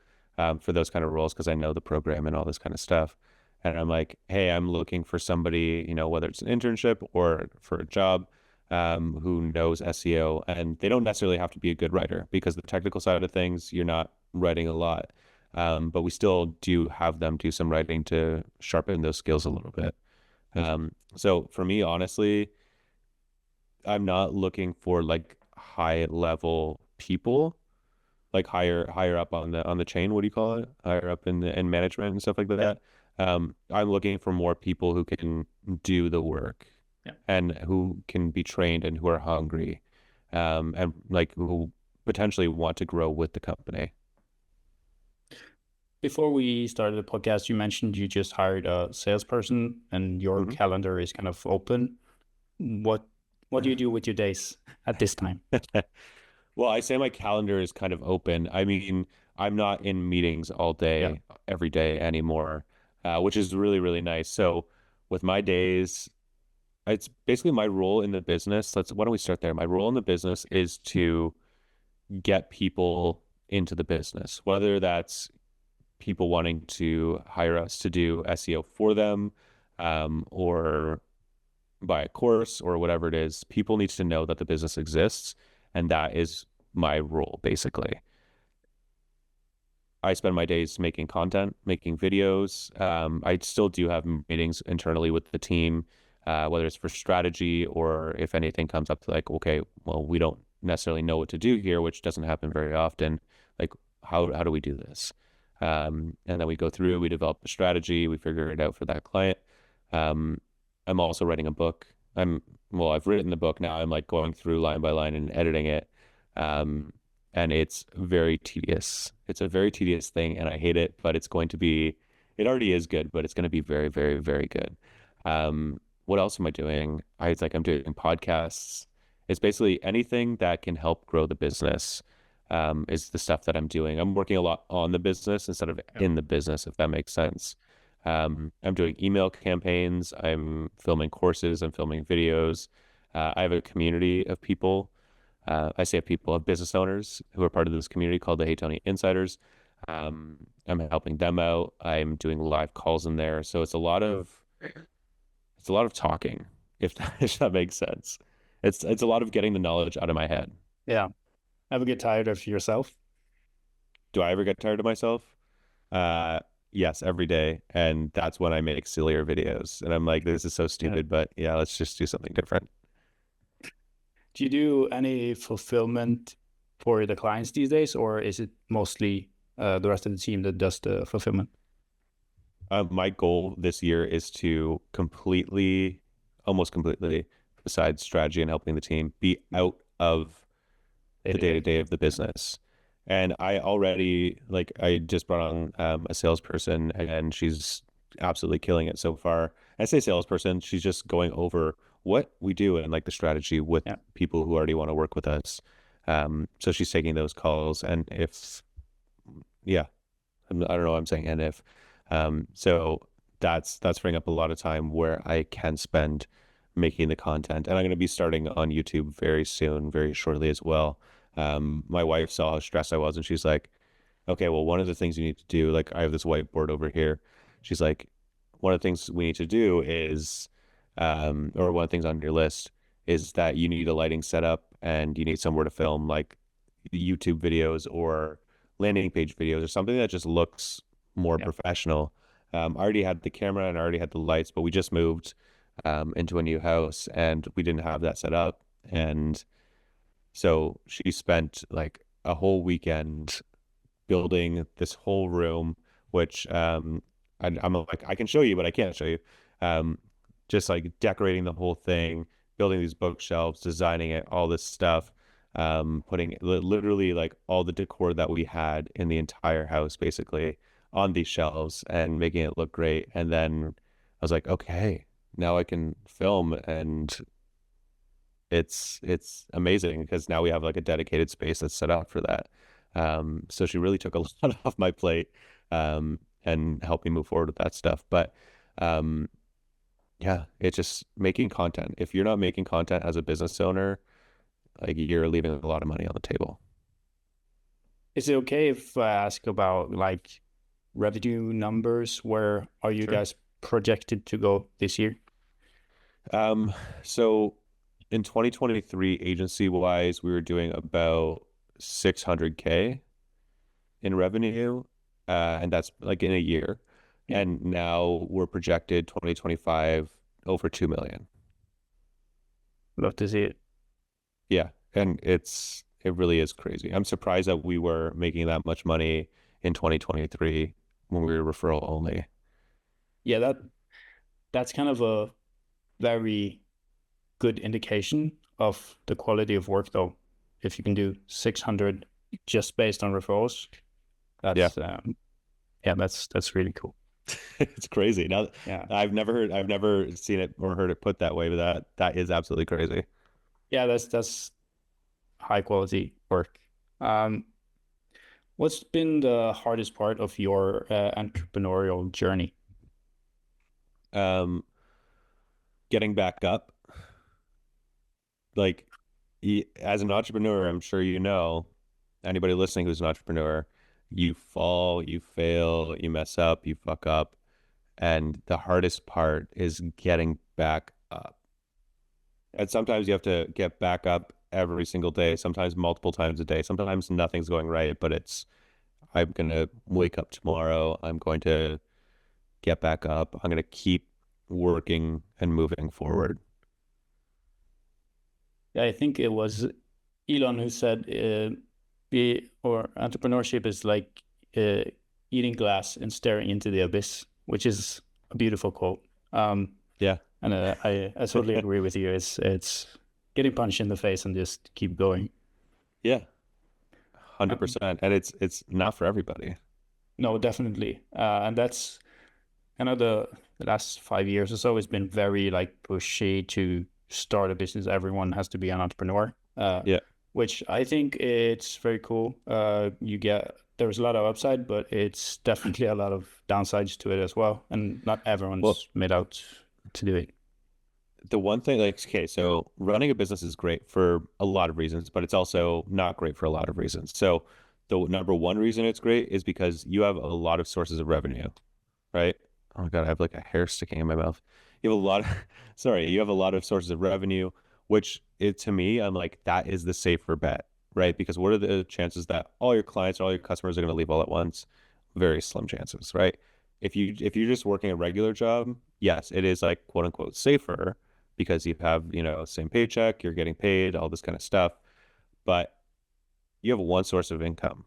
for those kind of roles because I know the program and all this kind of stuff. And I'm like, hey, I'm looking for somebody, whether it's an internship or for a job, who knows SEO. And they don't necessarily have to be a good writer because the technical side of things, you're not writing a lot. But we still do have them do some writing to sharpen those skills a little bit. So for me, honestly, I'm not looking for like high level people, like higher up on the chain. What do you call it? Higher up in management and stuff like Yeah. that. I'm looking for more people who can do the work Yeah. and who can be trained and who are hungry, and like who potentially want to grow with the company. Before we started the podcast, you mentioned you just hired a salesperson and your Mhm. calendar is kind of open. What what do you do with your days at this time? Well, I say my calendar is kind of open. I mean, I'm not in meetings all Yeah. day, every day anymore, which is really, really nice. So with my days, it's basically my role in the business. Why don't we start there? My role in the business is to get people into the business, whether that's people wanting to hire us to do SEO for them, or buy a course or whatever it is. People need to know that the business exists, and that is my role basically. I spend my days making content, making videos. I still do have meetings internally with the team, whether it's for strategy or if anything comes up to like, okay, well, we don't necessarily know what to do here, which doesn't happen very often. Like, how do we do this? And then we go through, we develop a strategy, we figure it out for that client. Um, I'm also writing a book. I've written the book now. I'm like going through line by line and editing it. Um, and it's very tedious. It's a very tedious thing, and I hate it, but it already is good, but it's going to be very, very, very good. What else am I doing? I'm doing podcasts. It's basically anything that can help grow the business, is the stuff that I'm doing. I'm working a lot on the business instead of Yeah. in the business, if that makes sense. I'm doing email campaigns. I'm filming courses. I'm filming videos. I have a community of people, I say people, of business owners who are part of this community called the HeyTony Insiders. I'm helping them out. I'm doing live calls in there. So it's a lot of talking, if that makes sense. It's a lot of getting the knowledge out of my head. Yeah. Ever get tired of yourself? Do I ever get tired of myself? Uh, yes, every day. And that's when I make sillier videos. And I'm like, this is so Yeah. stupid, but yeah, let's just do something different. Do you do any fulfillment for the clients these days, or is it mostly the rest of the team that does the fulfillment My goal this year is to almost completely, besides strategy and helping the team, be out of day the to day to day? day of the business. And I just brought on a salesperson, and she's absolutely killing it so far. I say salesperson, she's just going over what we do and like the strategy with Yeah. people who already want to work with us. So she's taking those calls, and yeah, I don't know what I'm saying, and if. So that's freeing up a lot of time where I can spend making the content. And I'm going to be starting on YouTube very soon, very shortly as well. My wife saw how stressed I was, and she's like, okay, well, one of the things you need to do, like I have this whiteboard over here. She's like, one of the things we need to do is, or one of the things on your list is that you need a lighting setup and you need somewhere to film like YouTube videos or landing page videos or something that just looks more Yeah. professional. I already had the camera and I already had the lights, but we just moved into a new house and we didn't have that set up. And so she spent like a whole weekend building this whole room, which I'm like, I can show you, but I can't show you. Um, just like decorating the whole thing, building these bookshelves, designing it, all this stuff, putting literally like all the decor that we had in the entire house basically on these shelves and making it look great. And then I was like, okay, now I can film, and it's amazing because now we have like a dedicated space that's set up for that. So she really took a lot off my plate, and helped me move forward with that stuff. But um, yeah, it's just making content. If you're not making content as a business owner, like you're leaving a lot of money on the table. Is it okay if I ask about like revenue numbers? Where are you Sure. guys projected to go this year? Um, so in 2023, agency wise, we were doing about 600K in revenue, and that's like in a year. Yeah, And now we're projected 2025 over 2 million. love to see it. Yeah, and it really is crazy. I'm surprised that we were making that much money in 2023 when we were referral only. Yeah, that's kind of a very good indication of the quality of work, though. If you can do 600 just based on referrals, Yeah, that's yeah, that's really cool. it's crazy. Now, Yeah, I've never seen it or heard it put that way, but that is absolutely crazy. yeah, that's high quality work. Um, what's been the hardest part of your entrepreneurial journey? Um, Getting back up, like as an entrepreneur, I'm sure you know, anybody listening who's an entrepreneur, you fall, you fail, you mess up, you fuck up. And the hardest part is getting back up. And sometimes you have to get back up every single day, sometimes multiple times a day. Sometimes nothing's going right, but I'm going to wake up tomorrow. I'm going to get back up. I'm going to keep working and moving forward. Yeah, I think it was Elon who said, "Be or entrepreneurship is like uh, eating glass and staring into the abyss," which is a beautiful quote. Yeah. And I totally agree with you. It's getting punched in the face and just keep going. Yeah. Um, 100%. And it's not for everybody. no, definitely. And that's kind of the last 5 years or so has been very like pushy to start a business. Everyone has to be an entrepreneur, Yeah. which I think it's very cool. There's a lot of upside, but it's definitely a lot of downsides to it as well. And not Well, everyone's made out to do it. the one thing, like, okay, so running a business is great for a lot of reasons, but it's also not great for a lot of reasons. So the number one reason it's great is because you have a lot of sources of revenue, right? Oh my God, I have like a hair sticking in my mouth. You have a lot of, sorry, you have a lot of sources of revenue, which it to me, I'm like, that is the safer bet, right? Because what are the chances that all your clients or all your customers are going to leave all at once? Very slim chances, right? If you're just working a regular job, yes, it is like quote unquote safer because you have, same paycheck, you're getting paid, all this kind of stuff, but you have one source of income.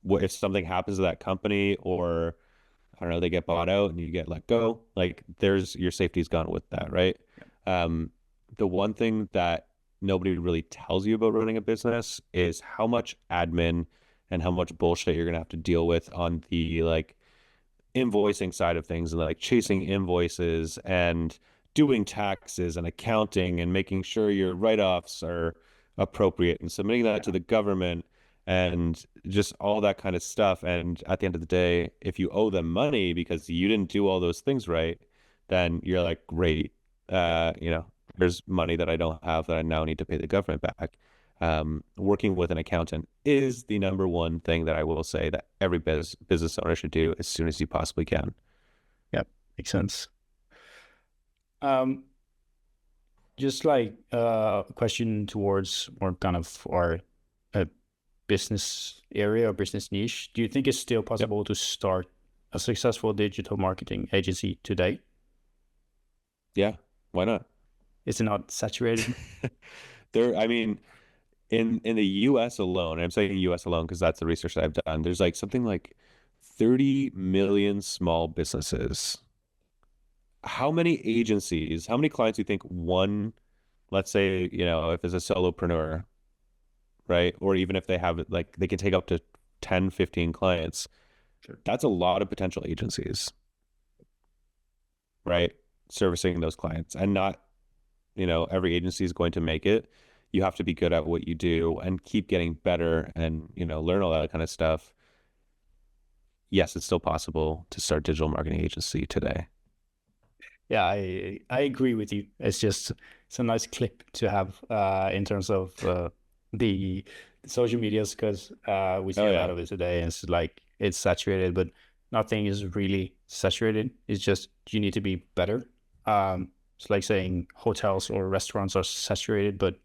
What if something happens to that company, or I don't know, they get bought out and you get let go, like there's your safety's gone with that, right? Um, the one thing that nobody really tells you about running a business is how much admin and how much bullshit you're gonna have to deal with on the like invoicing side of things, and like chasing invoices and doing taxes and accounting and making sure your write-offs are appropriate and submitting that to Yeah. the government and just all that kind of stuff. And at the end of the day, if you owe them money because you didn't do all those things right, then you're like, great, there's money that I don't have that I now need to pay the government back. Working with an accountant is the number one thing that I will say that every business owner should do as soon as you possibly can. Yep, makes sense. Um, just like a question towards more kind of our uh, business area or business niche. Do you think it's still Yep. possible to start a successful digital marketing agency today? Yeah. Why not? Is it not saturated? There, I mean, in the US alone, and I'm saying US alone because that's the research that I've done, there's like something like 30 million small businesses. How many agencies, how many clients do you think one, let's say, if it's a solopreneur, right? Or even if they have like they can take up to 10, 15 clients, Sure. that's a lot of potential agencies, right? Servicing those clients. And not, every agency is going to make it. You have to be good at what you do and keep getting better and, learn all that kind of stuff. Yes, it's still possible to start digital marketing agency today. Yeah, I agree with you. It's a nice clip to have in terms of the social medias because we see Oh a lot yeah. of it today. And it's like it's saturated, but nothing is really saturated. It's just you need to be better. It's like saying hotels or restaurants are saturated, but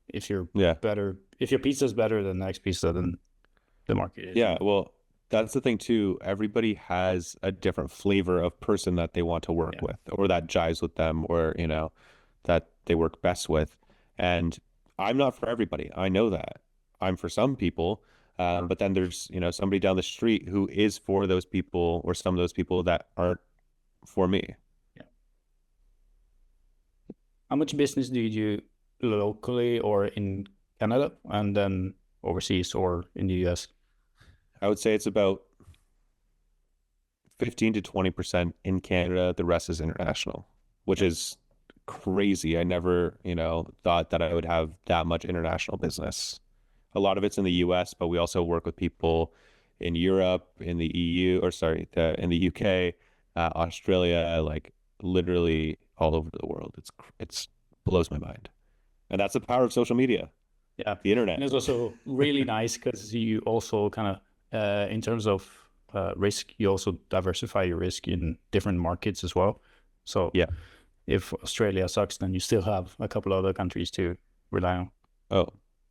if you're Yeah. better, if your pizza is better than the next pizza, then the market is, Yeah, well, that's the thing too. Everybody has a different flavor of person that they want to work yeah, with or that jives with them or, that they work best with. And I'm not for everybody. I know that. I'm for some people. But then there's, somebody down the street who is for those people or some of those people that aren't for me. yeah. How much business do you do locally or in Canada and then overseas or in the US? I would say it's about 15 to 20% in Canada. The rest is international, which Yeah. is crazy. I never, thought that I would have that much international business. A lot of it's in the US, but we also work with people in Europe, in the EU, or sorry, in the UK, Australia, like literally all over the world. It's blows my mind. And that's the power of social media, Yeah. the And internet. it's also really nice because you also kind of, in terms of risk, you also diversify your risk in different markets as well. So Yeah. if Australia sucks, then you still have a couple other countries to rely on. Oh,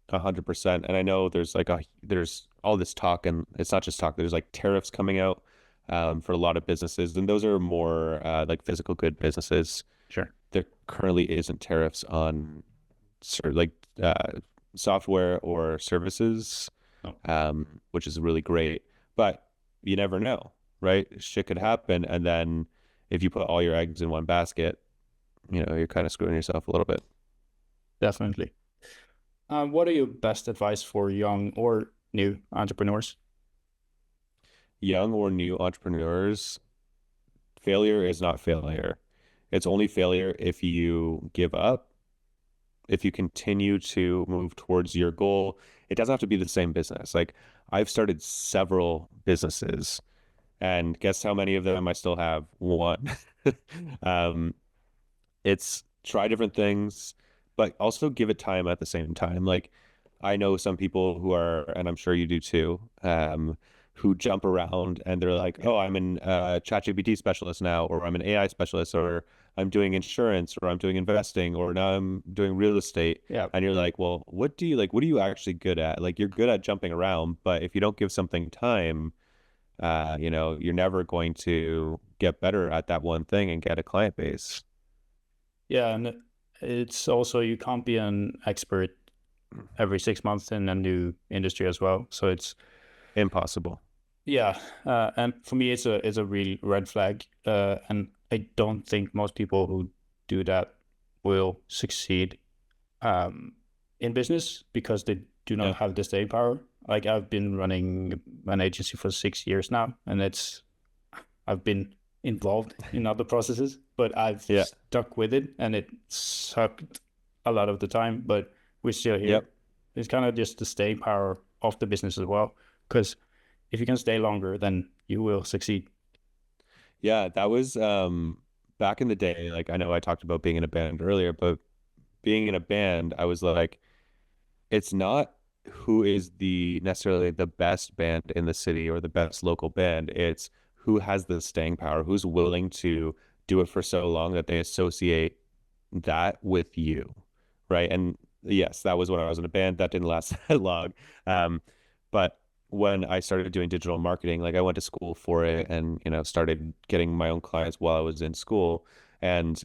100%. And I know there's all this talk, and it's not just talk. There's like tariffs coming out for a lot of businesses, and those are more like physical good businesses. Sure. There currently isn't tariffs on like software or services, No, which is really great. But you never know, right? Shit could happen, and then if you put all your eggs in one basket, you're kind of screwing yourself a little bit. definitely. What are your best advice for young or new entrepreneurs? Young or new entrepreneurs, failure is not failure. It's only failure if you give up, if you continue to move towards your goal. It doesn't have to be the same business. Like I've started several businesses, and guess how many of them I still have? One. Um, it's try different things, but also give it time at the same time. Like I know some people who are, and I'm sure you do too, who jump around and they're like, Yeah. oh, I'm an ChatGPT specialist now, or I'm an AI specialist, or I'm doing insurance, or I'm doing investing, or now I'm doing real estate. Yeah. And you're like, well, what do you like? What are you actually good at? Like you're good at jumping around, but if you don't give something time, you're never going to get better at that one thing and get a client base. Yeah. And it's also, you can't be an expert every 6 months in a new industry as well. So it's, Impossible. yeah, and for me, it's a real red flag, and I don't think most people who do that will succeed in business because they do not Yeah. have the staying power. Like I've been running an agency for 6 years now, and I've been involved in other processes, but I've Yeah. stuck with it, and it sucked a lot of the time. But we're still here. Yep. It's kind of just the staying power of the business as well, because if you can stay longer, then you will succeed. Yeah, that was back in the day. Like I know I talked about being in a band earlier, but being in a band, I was like, it's not who is the necessarily the best band in the city or the best local band. It's who has the staying power, who's willing to do it for so long that they associate that with you, right? And yes, that was when I was in a band. That didn't last that long. But when I started doing digital marketing, like I went to school for it and, started getting my own clients while I was in school. And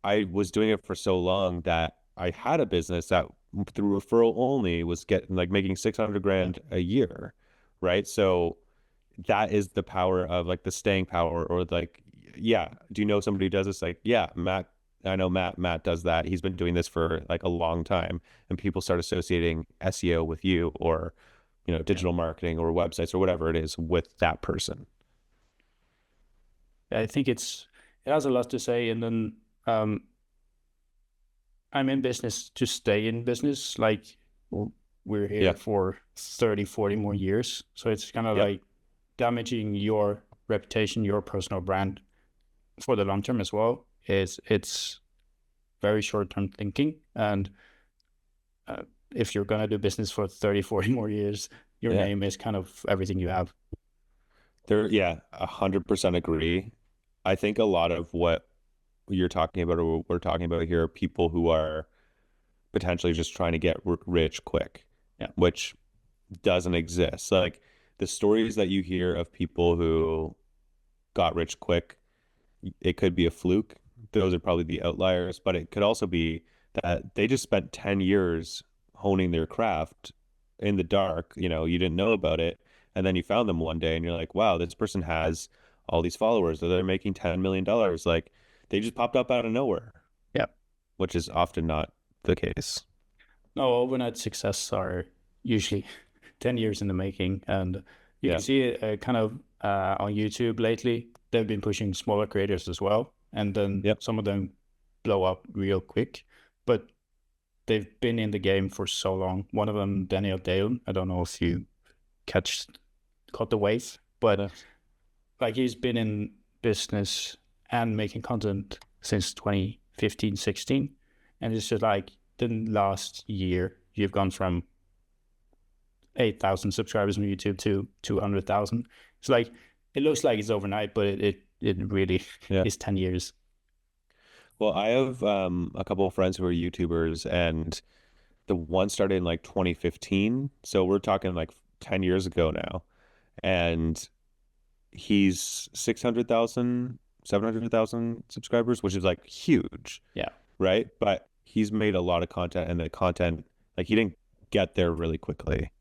I was doing it for so long that I had a business that through referral only was getting like making 600 Yeah. grand a year, right? So that is the power of like the staying power, or like, yeah, do you know somebody who does this? Like, yeah, Matt, I know Matt does that. He's been doing this for like a long time, and people start associating SEO with you, or, Yeah. digital marketing or websites or whatever it is with that person. I think it has a lot to say. And then I'm in business to stay in business. Like we're here Yeah. for 30, 40 more years. So it's kind of Yep. like damaging your reputation, your personal brand for the long term as well. It's very short term thinking. And uh, if you're going to do business for 30, 40 more years, your Yeah. name is kind of everything you have. Yeah, 100% agree. I think a lot of what you're talking about, or what we're talking about here, are people who are potentially just trying to get rich quick, Yeah. which doesn't exist. Like the stories that you hear of people who got rich quick, it could be a fluke. Those are probably the outliers, but it could also be that they just spent 10 years honing their craft in the dark. You didn't know about it. And then you found them one day and you're like, wow, this person has all these followers, or they're making $10 million. Like they just popped up out of nowhere, Yeah. which is often not the case. No, overnight success are usually 10 years in the making. And you can Yeah. see it kind of on YouTube lately. They've been pushing smaller creators as well. And then Yep. some of them blow up real quick. But they've been in the game for so long. One of them, Daniel Dale, I don't know if you catch caught the wave, but No. like he's been in business and making content since 2015, 16. And it's just like the last year, you've gone from 8,000 subscribers on YouTube to 200,000. It's like, it looks like it's overnight, but it really Yeah. is 10 years. Well, I have a couple of friends who are YouTubers, and the one started in like 2015. So we're talking like 10 years ago now. And he's 600,000, 700,000 subscribers, which is like huge, Yeah. right? But he's made a lot of content, and the content, like he didn't get there really quickly.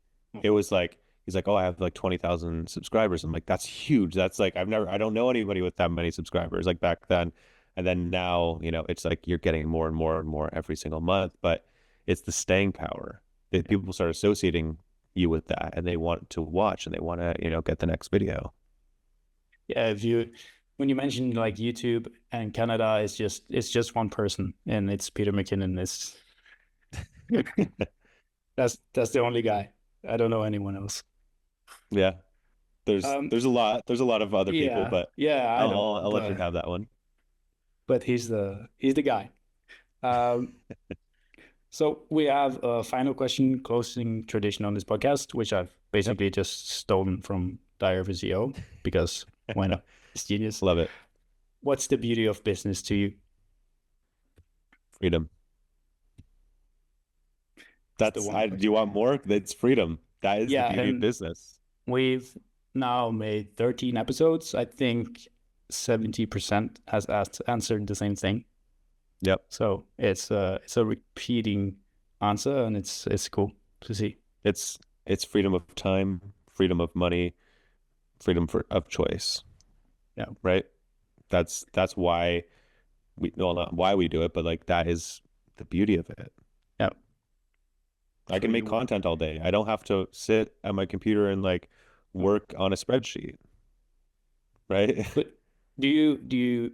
It was like, he's like, oh, I have like 20,000 subscribers. I'm like, that's huge. That's like, I don't know anybody with that many subscribers like back then. And then now, it's like you're getting more and more and more every single month, but it's the staying power that people start associating you with that, and they want to watch, and they want to, get the next video. Yeah. When you mention like YouTube and Canada, it's just one person and it's Peter McKinnon. It's that's the only guy. I don't know anyone else. Yeah. There's Um, there's a lot there's a lot of other people, yeah, but yeah, I I'll know, I'll, I'll let you have that one. but he's the guy. Um, so we have a final question, closing tradition on this podcast, which I've Yep. basically just stolen from Diary of a CEO because why not? It's genius. Love it. What's the beauty of business to you? Freedom. It's the That's one I Do you question. want more? That's freedom. That is the Yeah, beauty of and business. we've now made 13 episodes. I think 70% has answered the same thing. Yep. So it's a repeating answer, and it's cool to see. It's freedom of time, freedom of money, of choice, Yeah, right? That's why well, not why we do it, but like that is the beauty of it. yeah. I So can make you, content all day. I don't have to sit at my computer and like work on a spreadsheet, right? but do you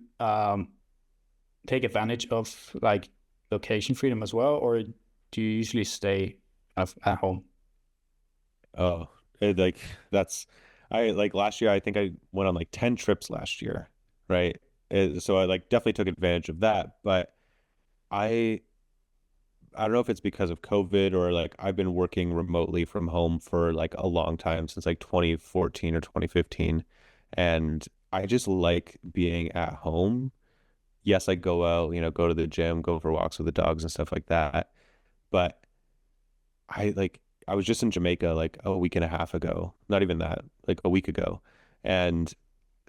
take advantage of like location freedom as well, or do you usually stay at home? Oh, like that's I like last year, I think I went on like 10 trips last year, right? So I like definitely took advantage of that, but I I don't know if it's because of COVID, or like I've been working remotely from home for like a long time, since like 2014 or 2015, and I just like being at home. Yes, I go out, go to the gym, go for walks with the dogs and stuff like that, but I was just in Jamaica like a week and a half ago, not even that, like a week ago. And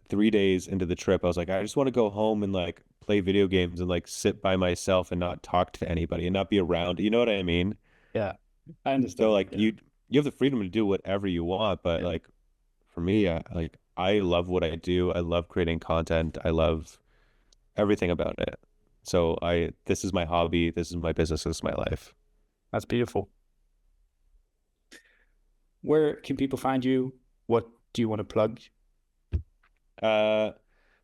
3 days into the trip, I was like, I just want to go home and like play video games and like sit by myself and not talk to anybody and not be around. You know what I mean? Yeah, I So understand. like Yeah. you have the freedom to do whatever you want, but Yeah. like for me, like I love what I do. I love creating content. I love everything about it. So this is my hobby. This is my business. This is my life. That's beautiful. Where can people find you? What do you want to plug? Uh,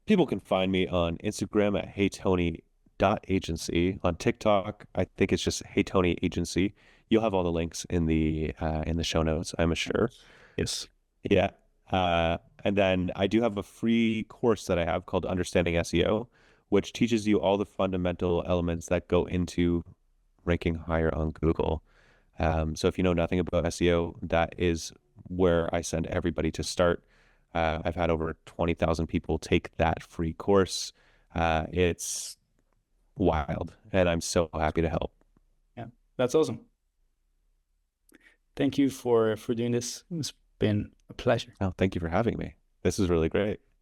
People can find me on Instagram at HeyTony.Agency. On TikTok, I think it's just HeyTony.Agency. You'll have all the links in the show notes, I'm sure. Yes. Yeah. And then I do have a free course that I have called Understanding SEO, which teaches you all the fundamental elements that go into ranking higher on Google. So if you know nothing about SEO, that is where I send everybody to start. I've had over 20,000 people take that free course. It's wild, and I'm so happy to help. Yeah, that's awesome. Thank you for doing this. It's been a pleasure. Oh, thank you for having me. This is really great.